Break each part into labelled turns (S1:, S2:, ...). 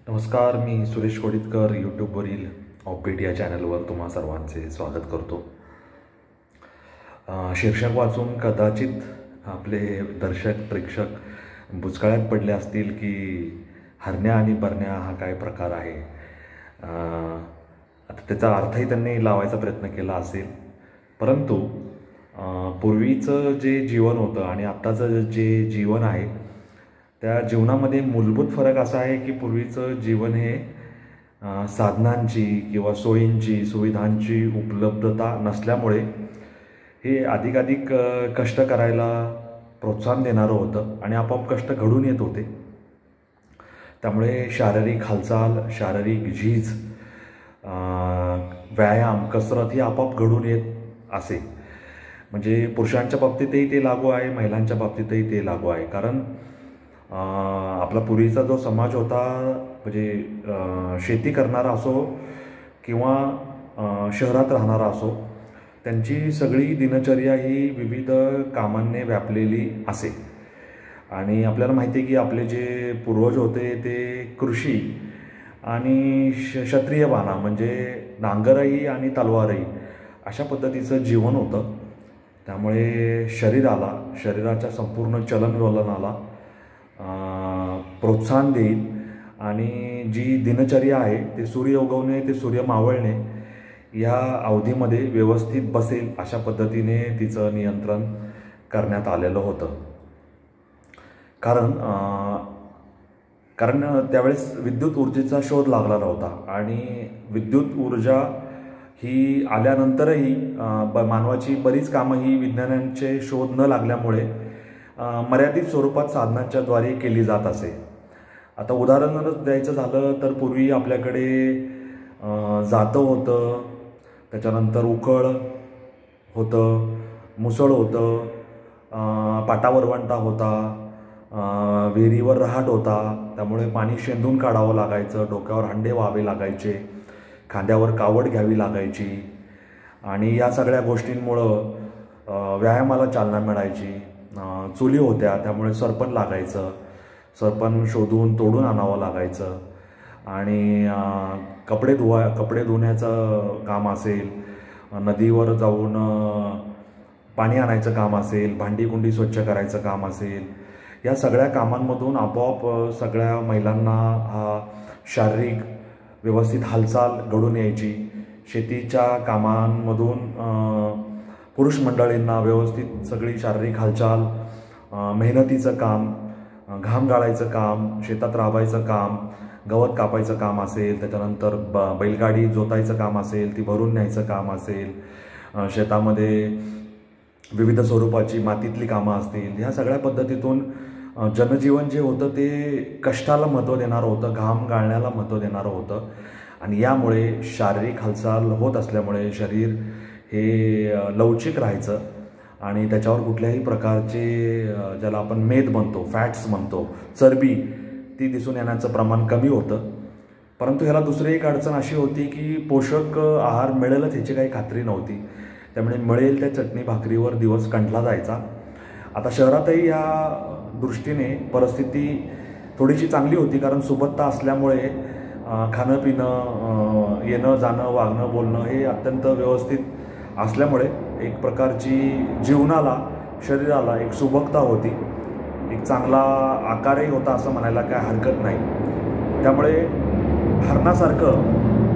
S1: नमस्कार, मी सुरेश कोडितकर. यूट्यूबवरील ऑपीट या चॅनलवर तुम्हा सर्वांचे स्वागत करतो. शीर्षक वाचून कदाचित आपले दर्शक प्रेक्षक बुचकळ्यात पडले असतील की हरण्या आणि बरण्या हा काय प्रकार आहे. आता त्याचा अर्थही त्यांनी लावायचा प्रयत्न केला असेल, परंतु पूर्वीचं जे जीवन होतं आणि आत्ताचं जे जीवन आहे त्या जीवनामध्ये मूलभूत फरक असा आहे की पूर्वीचं जीवन हे साधनांची किंवा सोयींची सुविधांची उपलब्धता नसल्यामुळे हे अधिकाधिक कष्ट करायला प्रोत्साहन देणारं होतं आणि आपोआप कष्ट घडून येत होते. त्यामुळे शारीरिक हालचाल, शारीरिक झीज, व्यायाम, कसरत ही आपोआप घडून येत असे. म्हणजे पुरुषांच्या बाबतीतही ते लागू आहे, महिलांच्या बाबतीतही ते लागू आहे. कारण आपला पूर्वीचा जो समाज होता, म्हणजे शेती करणारा असो किंवा शहरात राहणारा असो, त्यांची सगळी दिनचर्या ही विविध कामांनी व्यापलेली असे. आणि आपल्याला माहिती आहे की आपले जे पूर्वज होते ते कृषी आणि क्षत्रिय बाणा म्हणजे नांगरही आणि तलवारही अशा पद्धतीचं जीवन होतं. त्यामुळे शरीराच्या संपूर्ण चलनवलनाला प्रोत्साहन देईल आणि जी दिनचर्या आहे ते सूर्य उगवणे ते सूर्य मावळणे या अवधीमध्ये व्यवस्थित बसेल अशा पद्धतीने तिचं नियंत्रण करण्यात आलेलं होतं. कारण त्यावेळेस विद्युत ऊर्जेचा शोध लागला नव्हता आणि विद्युत ऊर्जा ही आल्यानंतरही मानवाची बरीच कामं ही विज्ञानांचे शोध न लागल्यामुळे मर्यादित स्वरूपात साधनांच्या द्वारे केली जात असे. आता उदाहरणच द्यायचं झालं तर पूर्वी आपल्याकडे जातं होतं, त्याच्यानंतर उखळ होतं, मुसळ होतं, पाटावरवंटा होता, विहिरीवर रहाट होता. त्यामुळे पाणी शेंदून काढावं लागायचं, डोक्यावर हंडे व्हावे लागायचे, खांद्यावर कावड घ्यावी लागायची आणि या सगळ्या गोष्टींमुळं व्यायामाला चालना मिळायची. चुली होत्या त्यामुळे सरपण लागायचं, सरपण शोधून तोडून आणावं लागायचं आणि कपडे धुण्याचं काम असेल, नदीवर जाऊन पाणी आणायचं काम असेल, भांडी कुंडी स्वच्छ करायचं काम असेल, या सगळ्या कामांमधून आपोआप सगळ्या महिलांना हा शारीरिक व्यवस्थित हालचाल घडून यायची. शेतीच्या कामांमधून पुरुष मंडळींना व्यवस्थित सगळी शारीरिक हालचाल, मेहनतीचं काम, घाम गाळायचं काम, शेतात राबायचं काम, गवत कापायचं काम असेल, त्याच्यानंतर बैलगाडी जोतायचं काम असेल, ती भरून न्यायचं काम असेल, शेतामध्ये विविध स्वरूपाची मातीतली कामं असतील, ह्या सगळ्या पद्धतीतून जनजीवन जे होतं ते कष्टाला महत्त्व देणारं होतं, घाम गाळण्याला महत्त्व देणारं होतं. आणि यामुळे शारीरिक हालचाल होत असल्यामुळे शरीर हे लवचिक राहायचं आणि त्याच्यावर कुठल्याही प्रकारचे ज्याला आपण मेद म्हणतो, फॅट्स म्हणतो, चरबी, ती दिसून येण्याचं प्रमाण कमी होतं. परंतु ह्याला दुसरी एक अडचण अशी होती की पोषक आहार मिळेलच ह्याची काही खात्री नव्हती. त्यामुळे मिळेल त्या चटणी भाकरीवर दिवस कंठला जायचा. आता शहरातही या दृष्टीने परिस्थिती थोडीशी चांगली होती, कारण सुबत्ता असल्यामुळे खाणं पिणं, येणं जाणं, वागणं बोलणं हे अत्यंत व्यवस्थित असल्यामुळे एक प्रकारची जीवनाला, शरीराला एक सुबकता होती, एक चांगला आकारही होता असं म्हणायला काय हरकत नाही. त्यामुळे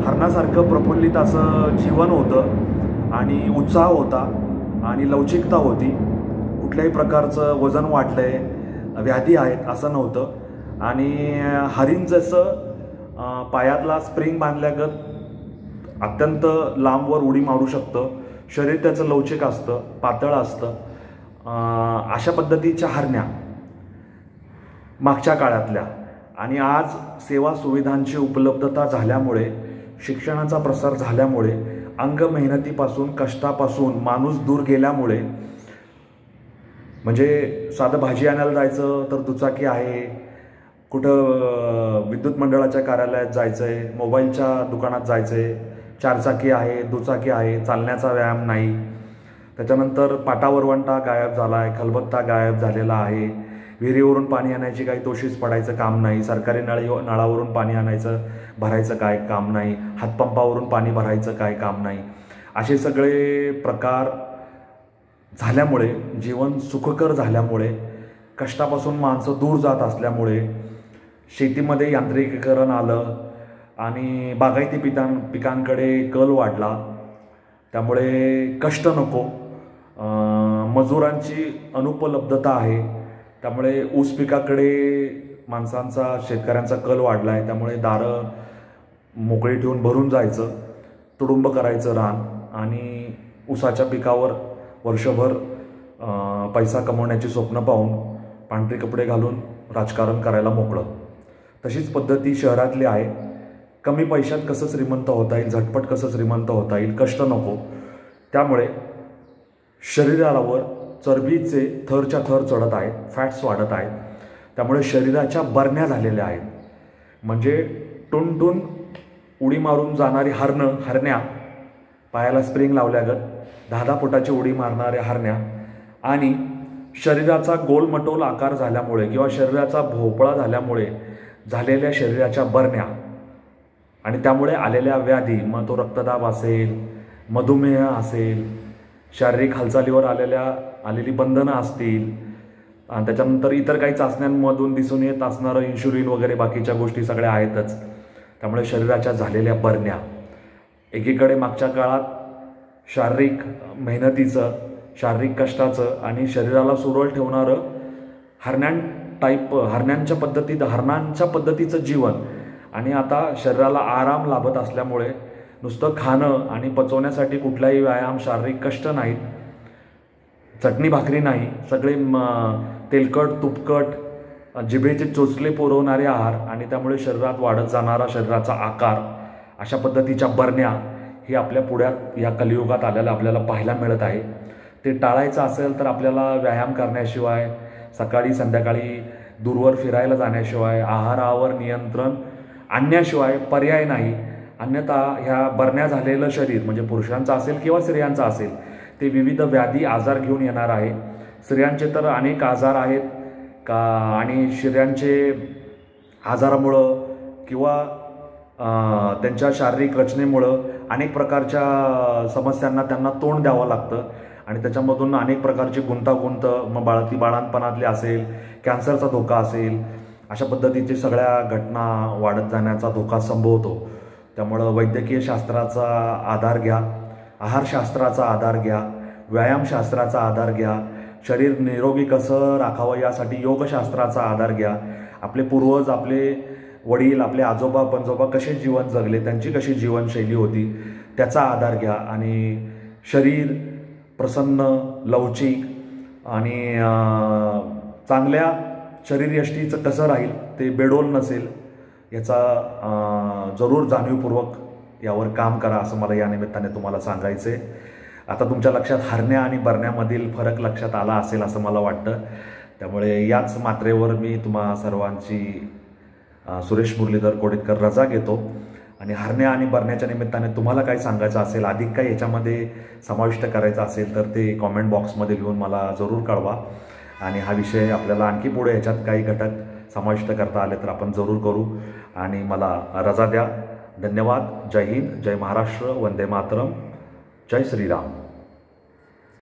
S1: हरणासारखं प्रफुल्लित असं जीवन होतं आणि उत्साह होता आणि लवचिकता होती. कुठल्याही प्रकारचं वजन वाढलंय, व्याधी आहेत असं नव्हतं. आणि हरिण जसं पायातला स्प्रिंग बांधल्यागत अत्यंत लांबवर उडी मारू शकतं, शरीर त्याचं लवचिक असतं, पातळ असतं, अशा पद्धतीच्या हरण्या मागच्या काळातल्या. आणि आज सेवा सुविधांची उपलब्धता झाल्यामुळे, शिक्षणाचा प्रसार झाल्यामुळे, अंग मेहनतीपासून, कष्टापासून माणूस दूर गेल्यामुळे, म्हणजे साधं भाजी आणायला जायचं तर दुचाकी आहे, कुठं विद्युत मंडळाच्या कार्यालयात जायचं आहे, मोबाईलच्या दुकानात जायचं आहे, चारचाकी आहे, दुचाकी आहे, चालण्याचा व्यायाम नाही. त्याच्यानंतर पाटावरवंटा गायब झाला आहे, खलबत्ता गायब झालेला आहे. विहिरीवरून पाणी आणायची काही तोशीच पडायचं काम नाही, सरकारी नळावरून पाणी आणायचं भरायचं काय काम नाही, हातपंपावरून पाणी भरायचं काय काम नाही. असे सगळे प्रकार झाल्यामुळे, जीवन सुखकर झाल्यामुळे, कष्टापासून माणसं दूर जात असल्यामुळे शेतीमध्ये यांत्रिकीकरण आलं आणि बागायती पिकांकडे कल वाढला. त्यामुळे कष्ट नको, मजुरांची अनुपलब्धता आहे, त्यामुळे ऊस पिकाकडे माणसांचा, शेतकऱ्यांचा कल वाढला आहे. त्यामुळे दारं मोकळी ठेवून भरून जायचं, तुडुंब करायचं रान आणि ऊसाच्या पिकावर वर्षभर पैसा कमवण्याची स्वप्न पाहून पांढरे कपडे घालून राजकारण करायला मोकळं. तशीच पद्धती शहरातली आहे. कमी पैशात कसं श्रीमंत होता येईल, झटपट कसं श्रीमंत होता येईल, कष्ट नको. त्यामुळे शरीरावर चरबीचे थरच्या थर चढत आहेत, फॅट्स वाढत आहेत. त्यामुळे शरीराच्या बरण्या झालेल्या आहेत. म्हणजे टुनटुन उडी मारून जाणारी हरण्या, पायाला स्प्रिंग लावल्यागत 10-10 फुटाची उडी मारणाऱ्या हरण्या आणि शरीराचा गोलमटोल आकार झाल्यामुळे किंवा शरीराचा भोपळा झाल्यामुळे झालेल्या शरीराच्या बरण्या आणि त्यामुळे आलेल्या व्याधी, मग तो रक्तदाब असेल, मधुमेह असेल, शारीरिक हालचालीवर आलेली बंधनं असतील आणि त्याच्यानंतर इतर काही चाचण्यांमधून दिसून येत असणारं इन्शुलिन वगैरे बाकीच्या गोष्टी सगळ्या आहेतच. त्यामुळे शरीराच्या झालेल्या बरण्या, एकीकडे मागच्या काळात शारीरिक मेहनतीचं, शारीरिक कष्टाचं आणि शरीराला सुरळ ठेवणारं हरण्यांच्या पद्धतीचं जीवन आणि आता शरीराला आराम लाभत असल्यामुळे नुसतं खाणं आणि पचवण्यासाठी कुठलाही व्यायाम, शारीरिक कष्ट नाहीत, चटणी भाकरी नाही, सगळे तेलकट, तुपकट, जिभेचे चोचले पुरवणारे आहार आणि त्यामुळे शरीरात वाढत जाणारा शरीराचा आकार, अशा पद्धतीच्या बरण्या ही आपल्या पुढ्यात या कलियुगात आल्याला आपल्याला पाहायला मिळत आहे. ते टाळायचं असेल तर आपल्याला व्यायाम करण्याशिवाय, सकाळी संध्याकाळी दूरवर फिरायला जाण्याशिवाय, आहारावर नियंत्रण आणण्याशिवाय पर्याय नाही. अन्यथा ह्या बरण्या झालेलं शरीर म्हणजे पुरुषांचं असेल किंवा स्त्रियांचं असेल, ते विविध व्याधी, आजार घेऊन येणार आहे. स्त्रियांचे तर अनेक आजार आहेत का आणि स्त्रियांचे आजारामुळं किंवा त्यांच्या शारीरिक रचनेमुळं अनेक प्रकारच्या समस्यांना त्यांना तोंड द्यावं लागतं आणि त्याच्यामधून अनेक प्रकारची गुंतागुंत, मग बाळंतपणातली असेल, कॅन्सरचा धोका असेल, अशा पद्धतीची सगळ्या घटना वाढत जाण्याचा धोका संभवतो. त्यामुळं वैद्यकीय शास्त्राचा आधार घ्या, आहारशास्त्राचा आधार घ्या, व्यायामशास्त्राचा आधार घ्या, शरीर निरोगी कसं राखावं यासाठी योगशास्त्राचा आधार घ्या. आपले पूर्वज, आपले वडील, आपले आजोबा पणजोबा कसे जीवन जगले, त्यांची कशी जीवनशैली होती त्याचा आधार घ्या आणि शरीर प्रसन्न, लवचिक आणि चांगल्या शरीरयष्टीचं कसं राहील, ते बेडोल नसेल याचा जरूर जाणीवपूर्वक यावर काम करा, असं मला या निमित्ताने तुम्हाला सांगायचं आहे. आता तुमच्या लक्षात हरण्या आणि बरण्यामधील फरक लक्षात आला असेल असं मला वाटतं. त्यामुळे याच मात्रेवर मी तुम्हा सर्वांची सुरेश मुरलीधर कोडितकर रजा घेतो आणि हरण्या आणि बरण्याच्या निमित्ताने तुम्हाला काय सांगायचं असेल, अधिक काही याच्यामध्ये समाविष्ट करायचं असेल तर ते कॉमेंट बॉक्समध्ये लिहून मला जरूर कळवा आणि हा विषय आपल्याला आणखी पुढे ह्याच्यात काही घटक समाविष्ट करता आले तर आपण जरूर करू आणि मला रजा द्या. धन्यवाद. जय हिंद, जय महाराष्ट्र, वंदे मातरम, जय श्रीराम.